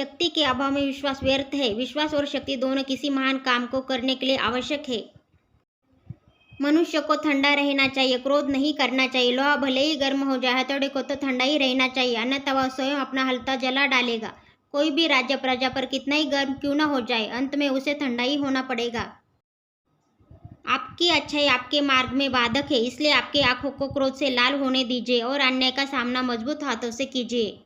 शक्ति के अभाव में विश्वास व्यर्थ है। विश्वास और शक्ति दोनों किसी महान काम को करने के लिए आवश्यक है। मनुष्य को ठंडा रहना चाहिए, क्रोध नहीं करना चाहिए। लोहा भले ही गर्म हो जाए, हथौड़े को तो ठंडा ही रहना चाहिए, अन्यथा वह स्वयं अपना हल्का जला डालेगा। कोई भी राज्य प्रजा पर कितना ही गर्म क्यों न हो जाए, अंत में उसे ठंडा ही होना पड़ेगा। आपकी अच्छाई आपके मार्ग में बाधक है, इसलिए आपकी आंखों को क्रोध से लाल होने दीजिए और अन्याय का सामना मजबूत हाथों से कीजिए।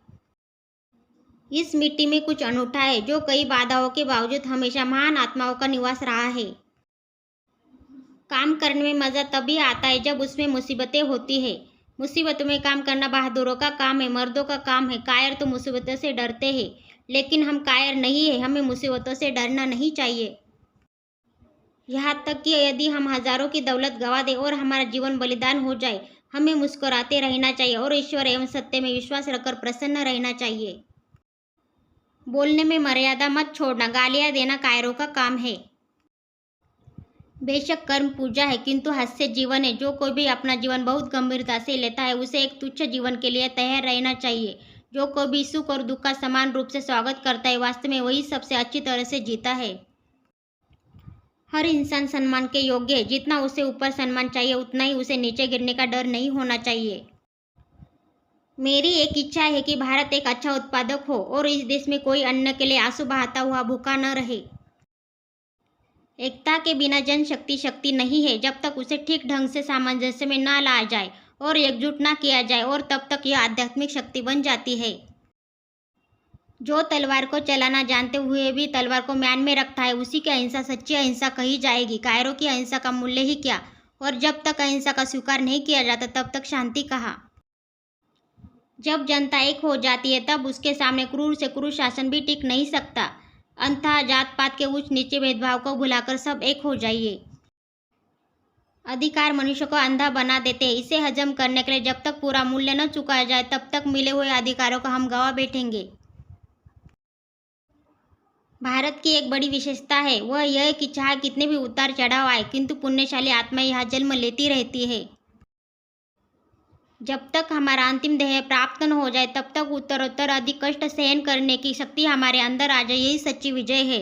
इस मिट्टी में कुछ अनूठा है जो कई बाधाओं के बावजूद हमेशा महान आत्माओं का निवास रहा है। काम करने में मजा तभी आता है जब उसमें मुसीबतें होती है। मुसीबतों में काम करना बहादुरों का काम है, मर्दों का काम है। कायर तो मुसीबतों से डरते हैं, लेकिन हम कायर नहीं है। हमें मुसीबतों से डरना नहीं चाहिए। यहाँ तक कि यदि हम हजारों की दौलत गंवा दें और हमारा जीवन बलिदान हो जाए, हमें मुस्कुराते रहना चाहिए और ईश्वर एवं सत्य में विश्वास रखकर प्रसन्न रहना चाहिए। बोलने में मर्यादा मत छोड़ना, गालियाँ देना कायरों का काम है। बेशक कर्म पूजा है, किंतु हास्य जीवन है। जो कोई भी अपना जीवन बहुत गंभीरता से लेता है, उसे एक तुच्छ जीवन के लिए तैयार रहना चाहिए। जो कोई भी सुख और दुख का समान रूप से स्वागत करता है, वास्तव में वही सबसे अच्छी तरह से जीता है। हर इंसान सम्मान के योग्य है। जितना उसे ऊपर सम्मान चाहिए, उतना ही उसे नीचे गिरने का डर नहीं होना चाहिए। मेरी एक इच्छा है कि भारत एक अच्छा उत्पादक हो और इस देश में कोई अन्न के लिए आंसू बहाता हुआ भूखा न रहे। एकता के बिना जनशक्ति शक्ति नहीं है। जब तक उसे ठीक ढंग से सामंजस्य में ना लाया जाए और एकजुट ना किया जाए, और तब तक यह आध्यात्मिक शक्ति बन जाती है। जो तलवार को चलाना जानते हुए भी तलवार को म्यान में रखता है, उसी की अहिंसा सच्ची अहिंसा कही जाएगी। कायरों की अहिंसा का मूल्य ही क्या, और जब तक अहिंसा का स्वीकार नहीं किया जाता, तब तक शांति कहाँ। जब जनता एक हो जाती है, तब उसके सामने क्रूर से क्रूर शासन भी टिक नहीं सकता। अंततः जात पात के ऊंच नीचे भेदभाव को भुलाकर सब एक हो जाइए। अधिकार मनुष्य को अंधा बना देते हैं। इसे हजम करने के लिए जब तक पूरा मूल्य न चुकाया जाए, तब तक मिले हुए अधिकारों को हम गवा बैठेंगे। भारत की एक बड़ी विशेषता है, वह यह कि चाहे कितने भी उतार चढ़ाव आए, किंतु पुण्यशाली आत्मा यहाँ जन्म लेती रहती है। जब तक हमारा अंतिम देह प्राप्त न हो जाए, तब तक उत्तरोत्तर अधिक कष्ट सहन करने की शक्ति हमारे अंदर आ जाए, यही सच्ची विजय है।